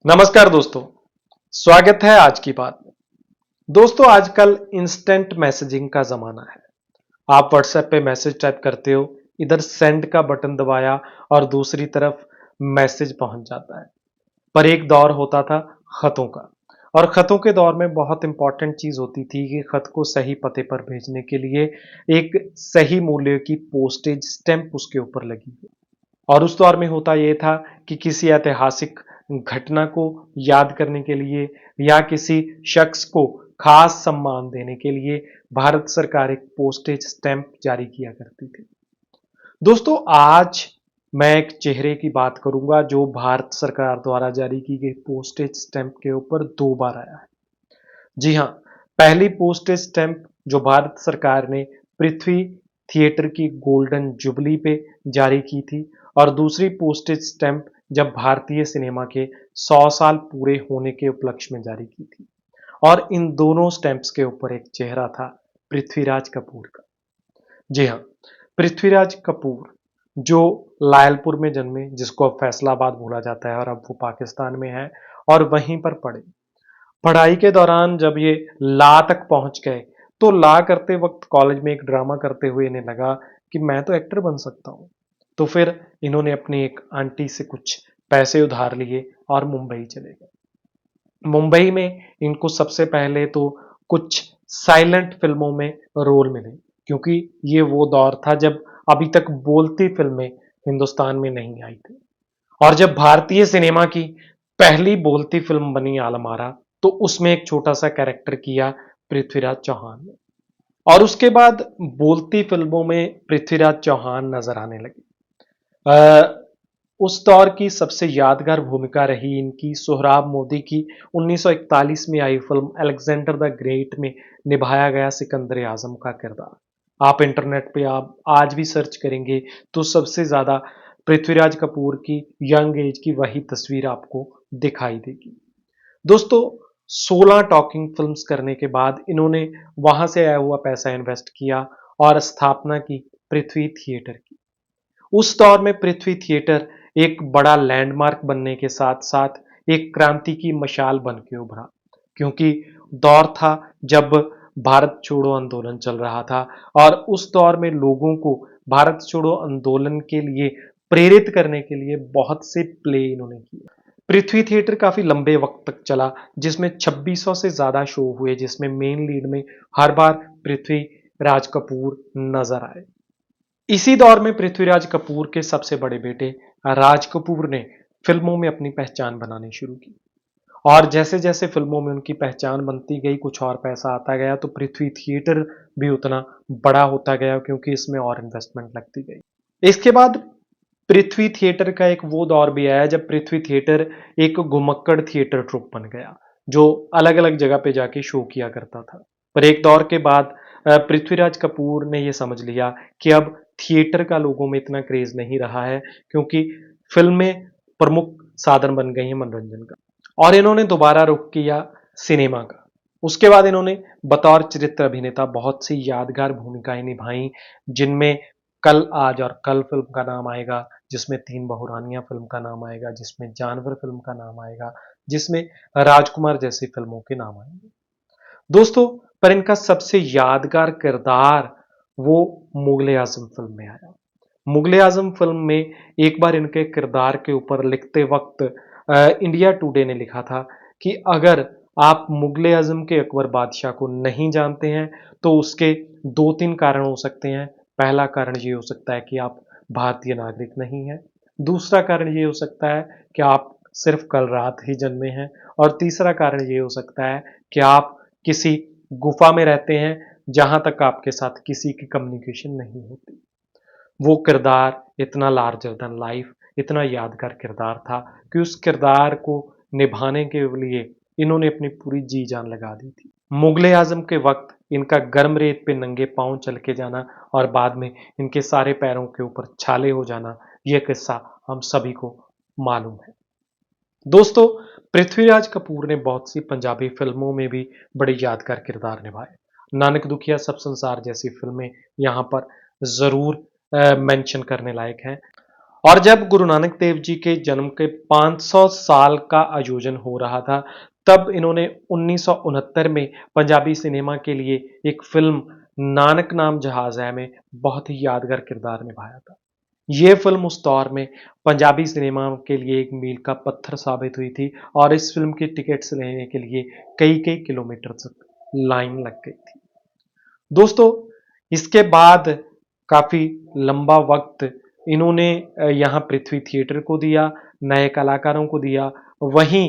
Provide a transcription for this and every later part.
नमस्कार दोस्तों, स्वागत है आज की बात में। दोस्तों, आजकल इंस्टेंट मैसेजिंग का ज़माना है। आप व्हाट्सएप पे मैसेज टाइप करते हो, इधर सेंड का बटन दबाया और दूसरी तरफ मैसेज पहुंच जाता है। पर एक दौर होता था खतों का, और खतों के दौर में बहुत इंपॉर्टेंट चीज़ होती थी कि खत को सही पते पर भेजने के लिए एक सही मूल्य की पोस्टेज स्टैंप उसके ऊपर लगी हो। और उस दौर में होता ये था कि किसी ऐतिहासिक घटना को याद करने के लिए या किसी शख्स को खास सम्मान देने के लिए भारत सरकार एक पोस्टेज स्टैंप जारी किया करती थी। दोस्तों, आज मैं एक चेहरे की बात करूंगा जो भारत सरकार द्वारा जारी की गई पोस्टेज स्टैंप के ऊपर 2 बार आया है। जी हाँ, पहली पोस्टेज स्टैंप जो भारत सरकार ने पृथ्वी थिएटर की गोल्डन जुबली पे जारी की थी, और दूसरी पोस्टेज स्टैंप जब भारतीय सिनेमा के 100 साल पूरे होने के उपलक्ष्य में जारी की थी। और इन दोनों स्टैंप्स के ऊपर एक चेहरा था, पृथ्वीराज कपूर का। जी हाँ, पृथ्वीराज कपूर जो लायलपुर में जन्मे, जिसको अब फैसलाबाद बोला जाता है और अब वो पाकिस्तान में है, और वहीं पर पढ़े। पढ़ाई के दौरान जब ये ला तक पहुंच गए, तो ला करते वक्त कॉलेज में एक ड्रामा करते हुए इन्हें लगा कि मैं तो एक्टर बन सकता हूं। तो फिर इन्होंने अपनी एक आंटी से कुछ पैसे उधार लिए और मुंबई चले गए। मुंबई में इनको सबसे पहले तो कुछ साइलेंट फिल्मों में रोल मिले, क्योंकि ये वो दौर था जब अभी तक बोलती फिल्में हिंदुस्तान में नहीं आई थी। और जब भारतीय सिनेमा की पहली बोलती फिल्म बनी आलम आरा, तो उसमें एक छोटा सा कैरेक्टर किया पृथ्वीराज चौहान ने। और उसके बाद बोलती फिल्मों में पृथ्वीराज चौहान नजर आने लगे। अ, उस दौर की सबसे यादगार भूमिका रही इनकी सोहराब मोदी की 1941 में आई फिल्म अलेक्जेंडर द ग्रेट में निभाया गया सिकंदर आजम का किरदार। आप इंटरनेट पे आप आज भी सर्च करेंगे तो सबसे ज्यादा पृथ्वीराज कपूर की यंग एज की वही तस्वीर आपको दिखाई देगी। दोस्तों, 16 टॉकिंग फिल्म्स करने के बाद इन्होंने वहां से आया हुआ पैसा इन्वेस्ट किया और स्थापना की पृथ्वी थिएटर की। उस दौर में पृथ्वी थिएटर एक बड़ा लैंडमार्क बनने के साथ साथ एक क्रांति की मशाल बन के उभरा, क्योंकि दौर था जब भारत छोड़ो आंदोलन चल रहा था। और उस दौर में लोगों को भारत छोड़ो आंदोलन के लिए प्रेरित करने के लिए बहुत से प्ले इन्होंने किए। पृथ्वी थिएटर काफी लंबे वक्त तक चला, जिसमें 2600 से ज्यादा शो हुए, जिसमें मेन लीड में हर बार पृथ्वी राज कपूर नजर आए। इसी दौर में पृथ्वीराज कपूर के सबसे बड़े बेटे राज कपूर ने फिल्मों में अपनी पहचान बनानी शुरू की। और जैसे जैसे फिल्मों में उनकी पहचान बनती गई, कुछ और पैसा आता गया, तो पृथ्वी थिएटर भी उतना बड़ा होता गया, क्योंकि इसमें और इन्वेस्टमेंट लगती गई। इसके बाद पृथ्वी थिएटर का एक वो दौर भी आया जब पृथ्वी थिएटर एक घुमक्कड़ थिएटर ट्रुप बन गया, जो अलग अलग जगह पे जाके शो किया करता था। पर एक दौर के बाद पृथ्वीराज कपूर ने यह समझ लिया कि अब थिएटर का लोगों में इतना क्रेज नहीं रहा है, क्योंकि फिल्में प्रमुख साधन बन गई हैं मनोरंजन का। और इन्होंने दोबारा रुख किया सिनेमा का। उसके बाद इन्होंने बतौर चरित्र अभिनेता बहुत सी यादगार भूमिकाएं निभाई, जिनमें कल आज और कल फिल्म का नाम आएगा, जिसमें तीन बहुरानियां फिल्म का नाम आएगा, जिसमें जानवर फिल्म का नाम आएगा, जिसमें राजकुमार जैसी फिल्मों के नाम आएंगे। दोस्तों, पर इनका सबसे यादगार किरदार वो मुगले आजम फिल्म में आया। मुगले आजम फिल्म में एक बार इनके किरदार के ऊपर लिखते वक्त इंडिया टुडे ने लिखा था कि अगर आप मुगले आजम के अकबर बादशाह को नहीं जानते हैं, तो उसके 2-3 कारण हो सकते हैं। पहला कारण ये हो सकता है कि आप भारतीय नागरिक नहीं हैं। दूसरा कारण ये हो सकता है कि आप सिर्फ कल रात ही जन्मे हैं। और तीसरा कारण ये हो सकता है कि आप किसी गुफा में रहते हैं, जहां तक आपके साथ किसी की कम्युनिकेशन नहीं होती। वो किरदार इतना लार्जर देन लाइफ, इतना यादगार किरदार था कि उस किरदार को निभाने के लिए इन्होंने अपनी पूरी जी जान लगा दी थी। मुगले आजम के वक्त इनका गर्म रेत पे नंगे पांव चल के जाना और बाद में इनके सारे पैरों के ऊपर छाले हो जाना, यह किस्सा हम सभी को मालूम है। दोस्तों, पृथ्वीराज कपूर ने बहुत सी पंजाबी फिल्मों में भी बड़े यादगार किरदार निभाए। नानक दुखिया सब संसार जैसी फिल्में यहाँ पर जरूर मेंशन करने लायक हैं। और जब गुरु नानक देव जी के जन्म के 500 साल का आयोजन हो रहा था, तब इन्होंने 1969 में पंजाबी सिनेमा के लिए एक फिल्म नानक नाम जहाज है में बहुत ही यादगार किरदार निभाया था। ये फिल्म उस दौर में पंजाबी सिनेमा के लिए एक मील का पत्थर साबित हुई थी और इस फिल्म की टिकट्स लेने के लिए कई कई किलोमीटर तक लाइन लग गई थी। दोस्तों, इसके बाद काफ़ी लंबा वक्त इन्होंने यहाँ पृथ्वी थिएटर को दिया, नए कलाकारों को दिया, वहीं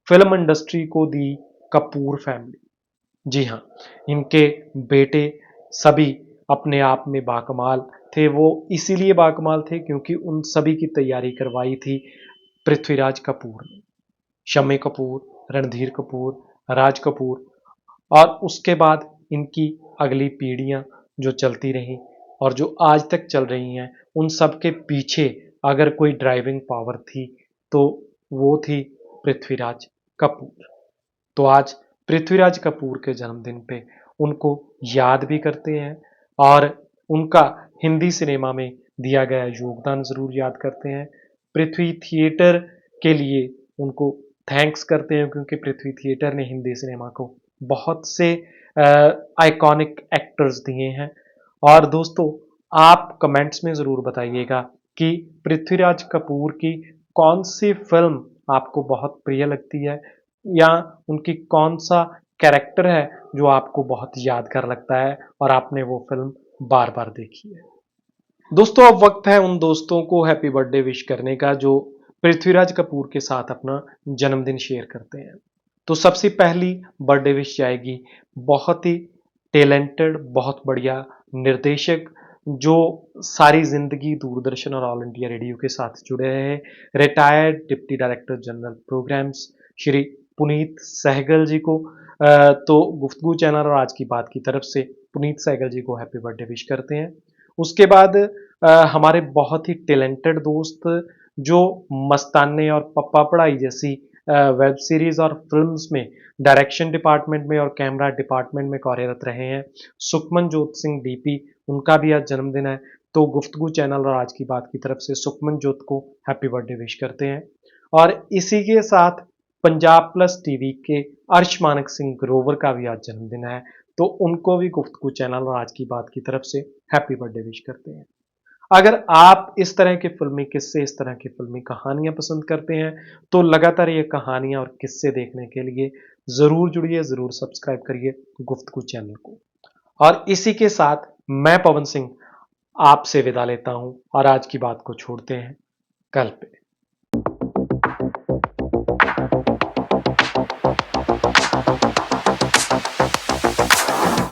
फिल्म इंडस्ट्री को दी कपूर फैमिली। जी हाँ, इनके बेटे सभी अपने आप में बाकमाल थे। वो इसीलिए बाकमाल थे क्योंकि उन सभी की तैयारी करवाई थी पृथ्वीराज कपूर ने। शम्मी कपूर, रणधीर कपूर, राज कपूर और उसके बाद इनकी अगली पीढ़ियां जो चलती रहीं और जो आज तक चल रही हैं, उन सब के पीछे अगर कोई ड्राइविंग पावर थी तो वो थी पृथ्वीराज कपूर। तो आज पृथ्वीराज कपूर के जन्मदिन पे उनको याद भी करते हैं और उनका हिंदी सिनेमा में दिया गया योगदान ज़रूर याद करते हैं। पृथ्वी थिएटर के लिए उनको थैंक्स करते हैं क्योंकि पृथ्वी थिएटर ने हिंदी सिनेमा को बहुत से आइकॉनिक एक्टर्स दिए हैं। और दोस्तों, आप कमेंट्स में ज़रूर बताइएगा कि पृथ्वीराज कपूर की कौन सी फिल्म आपको बहुत प्रिय लगती है या उनकी कौन सा कैरेक्टर है जो आपको बहुत यादगार लगता है और आपने वो फिल्म बार बार देखी है। दोस्तों, अब वक्त है उन दोस्तों को हैप्पी बर्थडे विश करने का जो पृथ्वीराज कपूर के साथ अपना जन्मदिन शेयर करते हैं। तो सबसे पहली बर्थडे विश जाएगी बहुत ही टैलेंटेड, बहुत बढ़िया निर्देशक जो सारी जिंदगी दूरदर्शन और ऑल इंडिया रेडियो के साथ जुड़े रहे, retired deputy director general programmes Shri Puneet Sehgal ji को। तो गुफ्तगू चैनल और आज की बात की तरफ से पुनीत सहगल जी को हैप्पी बर्थडे विश करते हैं। उसके बाद हमारे बहुत ही टैलेंटेड दोस्त जो मस्ताने और पप्पा पढ़ाई जैसी वेब सीरीज और फिल्म्स में डायरेक्शन डिपार्टमेंट में और कैमरा डिपार्टमेंट में कार्यरत रहे हैं, सुखमन जोत सिंह डीपी, उनका भी आज जन्मदिन है। तो गुफ्तगू चैनल और आज की बात की तरफ से सुखमन जोत को हैप्पी बर्थडे विश करते हैं। और इसी के साथ पंजाब प्लस टीवी के अर्श मानक सिंह ग्रोवर का भी आज जन्मदिन है, तो उनको भी गुफ्तगू चैनल और आज की बात की तरफ से हैप्पी बर्थडे विश करते हैं। अगर आप इस तरह के फिल्मी किस्से, इस तरह की फिल्मी कहानियां पसंद करते हैं तो लगातार ये कहानियां और किस्से देखने के लिए ज़रूर जुड़िए, ज़रूर सब्सक्राइब करिए गुफ्तगू चैनल को। और इसी के साथ मैं पवन सिंह आपसे विदा लेता हूं और आज की बात को छोड़ते हैं कल पे।